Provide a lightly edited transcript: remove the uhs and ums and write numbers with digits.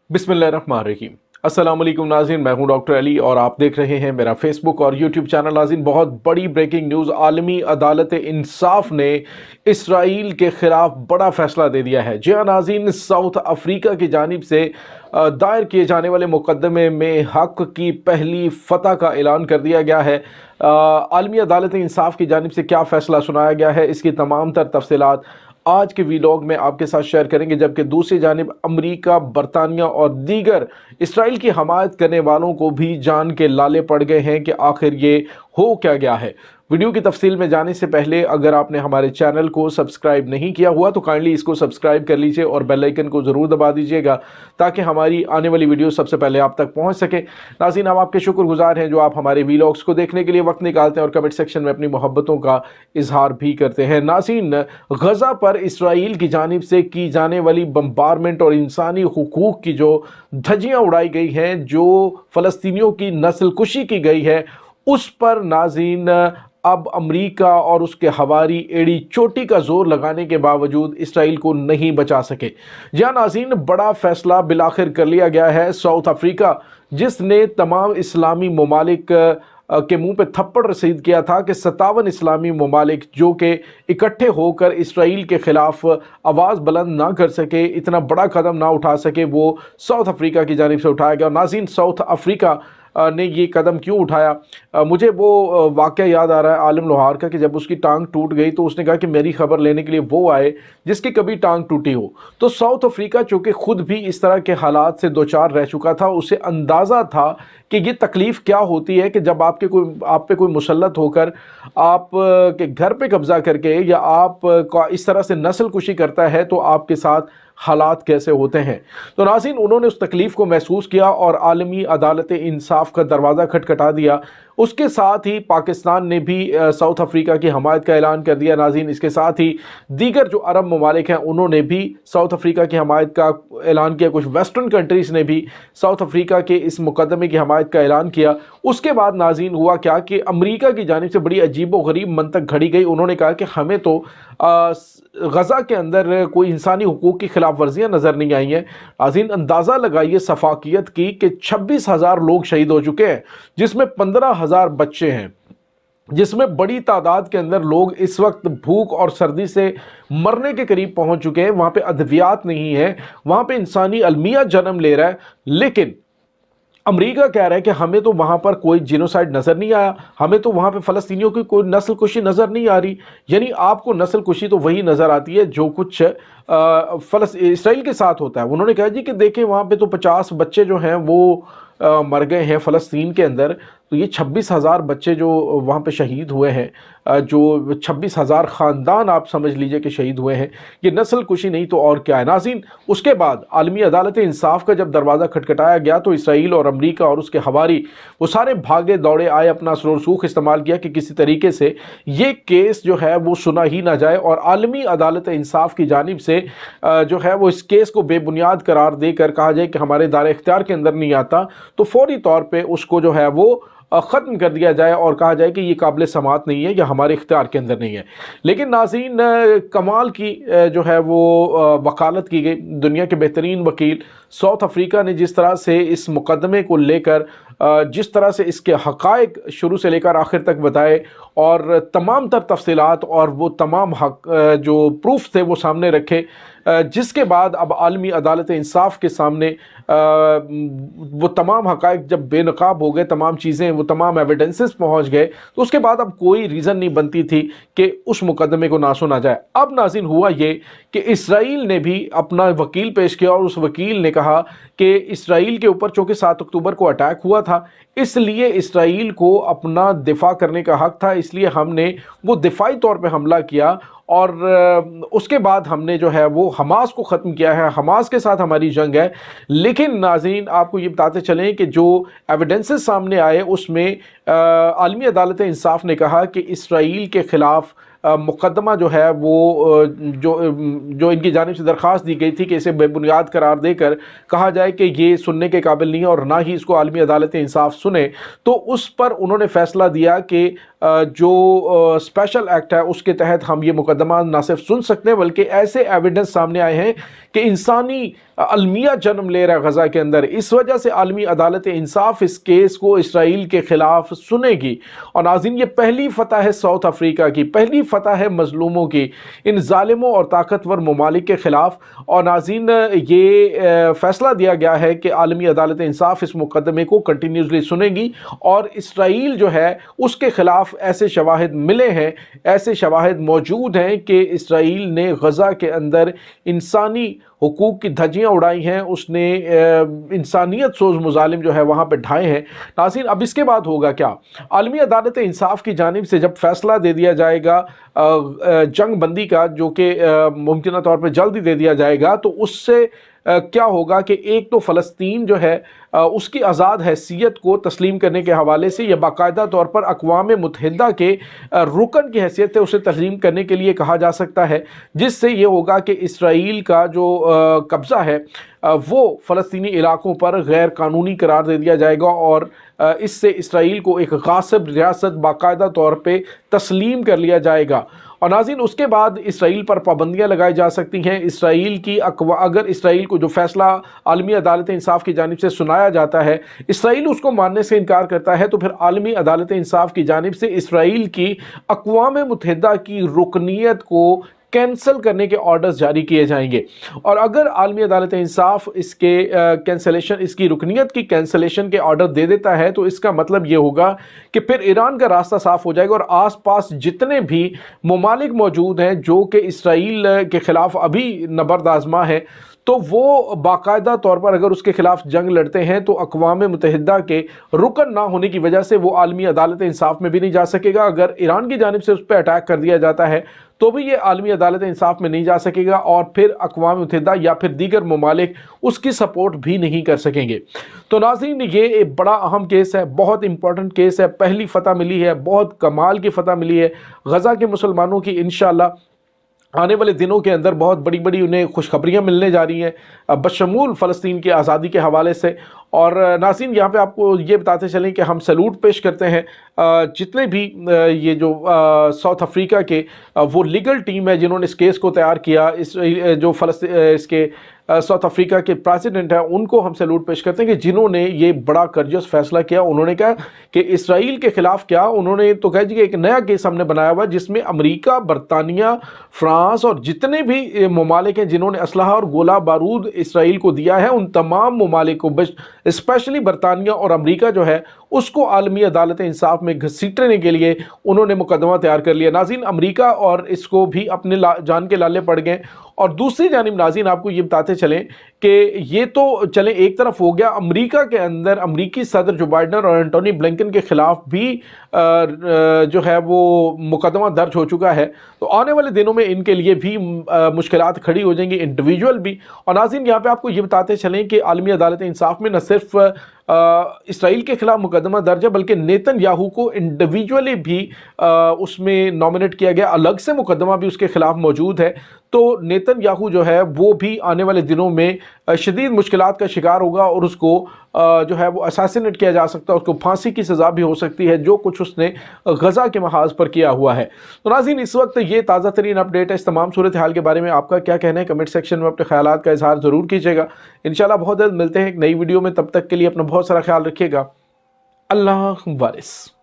बिस्मिल्लाहिर्रहमानिर्रहीम। अस्सलाम वालेकुम नाज़रीन, मैं हूं डॉक्टर अली और आप देख रहे हैं मेरा फेसबुक और यूट्यूब चैनल। नाज़रीन, बहुत बड़ी ब्रेकिंग न्यूज़, आलमी अदालत इंसाफ ने इसराइल के ख़िलाफ़ बड़ा फ़ैसला दे दिया है। जी हाँ नाज़रीन, साउथ अफ्रीका की जानिब से दायर किए जाने वाले मुकदमे में हक़ की पहली फ़तह का ऐलान कर दिया गया है। आलमी अदालत इंसाफ की जानिब से क्या फ़ैसला सुनाया गया है, इसकी तमाम तर तफसीलात आज के वीलॉग में आपके साथ शेयर करेंगे। जबकि दूसरी जानिब अमरीका, बरतानिया और दीगर इसराइल की हमायत करने वालों को भी जान के लाले पड़ गए हैं कि आखिर ये हो क्या गया है। वीडियो की तफसील में जाने से पहले अगर आपने हमारे चैनल को सब्सक्राइब नहीं किया हुआ तो काइंडली इसको सब्सक्राइब कर लीजिए और बेल आइकन को ज़रूर दबा दीजिएगा ताकि हमारी आने वाली वीडियो सबसे पहले आप तक पहुंच सके। नाज़रीन, हम आपके शुक्रगुजार हैं जो आप हमारे वीलॉग्स को देखने के लिए वक्त निकालते हैं और कमेंट सेक्शन में अपनी मोहब्बतों का इजहार भी करते हैं। नाज़रीन, गज़ा पर इसराइल की जानिब से की जाने वाली बम्बारमेंट और इंसानी हुकूक की जो धज्जियाँ उड़ाई गई हैं, जो फ़लस्तीनियों की नस्ल कुशी की गई है, उस पर नाज़रीन अब अमरीका और उसके हवारी एड़ी चोटी का जोर लगाने के बावजूद इसराइल को नहीं बचा सके। जहाँ नाज़रीन, बड़ा फैसला बिलाखिर कर लिया गया है। साउथ अफ्रीका, जिसने तमाम इस्लामी ममालिक के मुंह पे थप्पड़ रसीद किया था कि 57 इस्लामी ममालिक जो कि इकट्ठे होकर इसराइल के ख़िलाफ़ आवाज़ बुलंद ना कर सके, इतना बड़ा कदम ना उठा सके, वो साउथ अफ्रीका की जानिब से उठाया गया। नाज़रीन, साउथ अफ्रीका ने ये कदम क्यों उठाया, मुझे वो वाक़या याद आ रहा है आलम लोहार का कि जब उसकी टांग टूट गई तो उसने कहा कि मेरी खबर लेने के लिए वो आए जिसकी कभी टांग टूटी हो। तो साउथ अफ्रीका चूँकि ख़ुद भी इस तरह के हालात से दो चार रह चुका था, उसे अंदाज़ा था कि ये तकलीफ़ क्या होती है कि जब आप पे कोई मुसल्लत होकर आप के घर पे कब्ज़ा करके या आप का इस तरह से नस्ल कुशी करता है तो आपके साथ हालात कैसे होते हैं। तो नाज़रीन, उन्होंने उस तकलीफ़ को महसूस किया और आलमी अदालत इंसाफ का दरवाज़ा खटखटा दिया। उसके साथ ही पाकिस्तान ने भी साउथ अफ्रीका की हमायत का ऐलान कर दिया। नाज़रीन, इसके साथ ही दीगर जो अरब ममालिक हैं उन्होंने भी साउथ अफ्रीका की हमायत का ऐलान किया। कुछ वेस्टर्न कंट्रीज़ ने भी साउथ अफ्रीका के इस मुकदमे की हमायत का ऐलान किया। उसके बाद नाज़रीन हुआ क्या कि अमरीका की जानिब से बड़ी अजीब व गरीब मंतक घड़ी गई। उन्होंने कहा कि हमें तो गज़ा के अंदर कोई इंसानी हुकूक की खिलाफ वर्जियाँ नज़र नहीं आई हैं। नाज़रीन, अंदाज़ा लगाइए सफाकियत की कि 26,000 लोग शहीद हो चुके हैं, जिसमें 15,000 बच्चे हैं, जिसमें बड़ी तादाद के अंदर लोग इस वक्त भूख और सर्दी से मरने के करीब पहुंच चुके हैं। वहाँ पे अद्वियात नहीं है, वहाँ पे इंसानी अलमिया जन्म ले रहा है। लेकिन अमेरिका कह रहा है कि हमें तो वहाँ पर कोई जीनोसाइड नज़र नहीं आया, हमें तो वहाँ पे फ़लस्तीनियों की कोई नस्ल कुशी नज़र नहीं आ रही। यानी आपको नस्ल कुशी तो वही नज़र आती है जो कुछ इसराइल के साथ होता है। उन्होंने कहा जी कि देखें वहाँ पे तो 50 बच्चे जो हैं वो मर गए हैं फ़लस्तीन के अंदर, तो ये 26,000 बच्चे जो वहाँ पे शहीद हुए हैं, जो 26,000 ख़ानदान आप समझ लीजिए कि शहीद हुए हैं, ये नस्ल कुशी नहीं तो और क्या है। नाज़रीन, उसके बाद आलमी अदालत इंसाफ का जब दरवाज़ा खटखटाया गया तो इसराइल और अमरीका और उसके हवारी वो सारे भागे दौड़े आए, अपना असर रसूख इस्तेमाल किया कि किसी तरीके से ये केस जो है वो सुना ही ना जाए। और आलमी अदालत इंसाफ की जानिब से जो है वो इस केस को बेबुनियाद करार देकर कहा जाए कि हमारे दायरे इख्तियार के अंदर नहीं आता, तो फौरी तौर पे उसको जो है वो ख़त्म कर दिया जाए और कहा जाए कि ये काबिल समात नहीं है या हमारे इख्तियार के अंदर नहीं है। लेकिन नाज़रीन, कमाल की जो है वो वकालत की गई। दुनिया के बेहतरीन वकील साउथ अफ्रीका ने जिस तरह से इस मुकदमे को लेकर जिस तरह से इसके हक़ाइक़ शुरू से लेकर आखिर तक बताए और तमाम तर तफसीलात और वो तमाम जो प्रूफ थे वो सामने रखे, जिसके बाद अब आलमी अदालत इंसाफ के सामने वो तमाम हक़ाइक़ जब बेनकाब हो गए, तमाम चीज़ें, वो तमाम एविडेंसेस पहुँच गए, तो उसके बाद अब कोई रीज़न नहीं बनती थी कि उस मुकदमे को ना सुना जाए। अब नाज़रीन हुआ ये कि इसराइल ने भी अपना वकील पेश किया और उस वकील ने कहा कि इसराइल के ऊपर चूँकि 7 अक्टूबर को अटैक हुआ था, इसलिए इसराइल को अपना दिफा करने का हक़ था, इसलिए हमने वो दिफाई तौर पे हमला किया और उसके बाद हमने जो है वो हमास को ख़त्म किया है, हमास के साथ हमारी जंग है। लेकिन नाज़रीन, आपको ये बताते चलें कि जो एविडेंसेस सामने आए उसमें आलमी अदालत इंसाफ ने कहा कि इसराइल के ख़िलाफ़ मुकदमा जो है वो जो इनकी जानिब से दरख्वास्त दी गई थी कि इसे बेबुनियाद करार देकर कहा जाए कि ये सुनने के काबिल नहीं है और ना ही इसको आलमी अदालत इंसाफ सुने, तो उस पर उन्होंने फ़ैसला दिया कि جو اسپیشل ایکٹ ہے اس کے تحت ہم یہ مقدمہ نہ صرف سن سکتے ہیں بلکہ ایسے ایویڈنس سامنے آئے ہیں کہ انسانی المیہ جنم لے رہا ہے غزہ کے اندر. اس وجہ سے عالمی عدالت انصاف اس کیس کو اسرائیل کے خلاف سنے گی. اور ناظرین یہ پہلی فتح ہے ساؤتھ افریقہ کی، پہلی فتح ہے مظلوموں کی ان ظالموں اور طاقتور ممالک کے خلاف. اور ناظرین یہ فیصلہ دیا گیا ہے کہ عالمی عدالت انصاف اس مقدمے کو کنٹینیوسلی سنے گی اور اسرائیل جو ہے اس کے خلاف ایسے شواہد ملے ہیں، ایسے شواہد موجود ہیں کہ اسرائیل نے غزہ کے اندر انسانی حقوق کی دھجیاں اڑائی ہیں، اس نے انسانیت سوز مظالم جو ہے وہاں پہ ڈھائے ہیں. ناظرین اب اس کے بعد ہوگا کیا؟ عالمی عدالت انصاف کی جانب سے جب فیصلہ دے دیا جائے گا جنگ بندی کا، جو کہ ممکنہ طور پہ جلد ہی دے دیا جائے گا، تو اس سے کیا ہوگا کہ ایک تو فلسطین جو ہے اس کی آزاد حیثیت کو تسلیم کرنے کے حوالے سے یہ باقاعدہ طور پر اقوام متحدہ کے رکن کی حیثیت سے اسے تسلیم کرنے کے لیے کہا جا سکتا ہے، جس سے یہ ہوگا کہ اسرائیل کا جو قبضہ ہے وہ فلسطینی علاقوں پر غیر قانونی قرار دے دیا جائے گا اور اس سے اسرائیل کو ایک غاصب ریاست باقاعدہ طور پہ تسلیم کر لیا جائے گا. اور ناظرین اس کے بعد اسرائیل پر پابندیاں لگائی جا سکتی ہیں. اسرائیل کی اگر اسرائیل کو جو فیصلہ عالمی عدالت انصاف کی جانب سے سنایا جاتا ہے اسرائیل اس کو ماننے سے انکار کرتا ہے، تو پھر عالمی عدالت انصاف کی جانب سے اسرائیل کی اقوام متحدہ کی رکنیت کو کینسل کرنے کے آرڈرز جاری کیے جائیں گے. اور اگر عالمی عدالت انصاف اس کی رکنیت کی کینسلیشن کے آرڈر دے دیتا ہے تو اس کا مطلب یہ ہوگا کہ پھر ایران کا راستہ صاف ہو جائے گا اور آس پاس جتنے بھی ممالک موجود ہیں جو کہ اسرائیل کے خلاف ابھی نبرد آزما ہے، تو وہ باقاعدہ طور پر اگر اس کے خلاف جنگ لڑتے ہیں تو اقوام متحدہ کے رکن نہ ہونے کی وجہ سے وہ عالمی عدالت انصاف میں بھی نہیں جا سکے گا. اگر ایران کی جانب سے اس پہ اٹیک کر دیا جاتا ہے تو بھی یہ عالمی عدالت انصاف میں نہیں جا سکے گا اور پھر اقوام متحدہ یا پھر دیگر ممالک اس کی سپورٹ بھی نہیں کر سکیں گے. تو ناظرین یہ ایک بڑا اہم کیس ہے، بہت امپورٹنٹ کیس ہے، پہلی فتح ملی ہے، بہت کمال کی فتح ملی ہے غزہ کے مسلمانوں کی. انشاءاللہ آنے والے دنوں کے اندر بہت بڑی بڑی انہیں خوشخبریاں ملنے جا رہی ہیں بشمول فلسطین کی آزادی کے حوالے سے. اور ناظرین یہاں پہ آپ کو یہ بتاتے چلیں کہ ہم سیلوٹ پیش کرتے ہیں جتنے بھی یہ جو ساؤتھ افریقہ کے وہ لیگل ٹیم ہے جنہوں نے اس کیس کو تیار کیا، جو اس کے ساؤتھ افریقہ کے پریزیڈنٹ ہیں ان کو ہم سیلوٹ پیش کرتے ہیں کہ جنہوں نے یہ بڑا کرجس فیصلہ کیا. انہوں نے کہا کہ اسرائیل کے خلاف کیا، انہوں نے تو کہا کہ ایک نیا کیس ہم نے بنایا ہوا جس میں امریکہ، برطانیہ، فرانس اور جتنے بھی ممالک ہیں جنہوں نے اسلحہ اور گولہ بارود اسرائیل کو دیا ہے، ان تمام ممالک کو اسپیشلی برطانیہ اور امریکہ جو ہے اس کو عالمی عدالت انصاف میں گھسیٹنے کے لیے انہوں نے مقدمہ تیار کر لیا. ناظرین امریکہ اور اس کو بھی اپنے جان کے لالے پڑ گئے. اور دوسری جانب ناظرین آپ کو یہ بتاتے چلیں کہ یہ تو چلیں ایک طرف ہو گیا، امریکہ کے اندر امریکی صدر جو بائیڈن اور اینٹونی بلنکن کے خلاف بھی جو ہے وہ مقدمہ درج ہو چکا ہے. تو آنے والے دنوں میں ان کے لیے بھی مشکلات کھڑی ہو جائیں گی انڈیویجول بھی. اور ناظرین یہاں پہ آپ کو یہ بتاتے چلیں کہ عالمی عدالت انصاف میں نہ صرف اسرائیل کے خلاف مقدمہ درج ہے بلکہ نیتن یاہو کو انڈیویجولی بھی اس میں نامنیٹ کیا گیا، الگ سے مقدمہ بھی اس کے خلاف موجود ہے. تو نیتن یاہو جو ہے وہ بھی آنے والے دنوں میں شدید مشکلات کا شکار ہوگا اور اس کو جو ہے وہ اساسینیٹ کیا جا سکتا ہے، اس کو پھانسی کی سزا بھی ہو سکتی ہے جو کچھ اس نے غزہ کے محاذ پر کیا ہوا ہے. تو ناظرین اس وقت یہ تازہ ترین اپڈیٹ ہے. اس تمام صورتحال کے بارے میں آپ کا کیا کہنا ہے؟ کمنٹ سیکشن میں اپنے خیالات کا اظہار ضرور کیجیے گا. انشاءاللہ بہت جلد ملتے ہیں ایک نئی ویڈیو میں، تب تک کے لیے اپنا بہت سارا خیال رکھیے گا. اللہ وارث.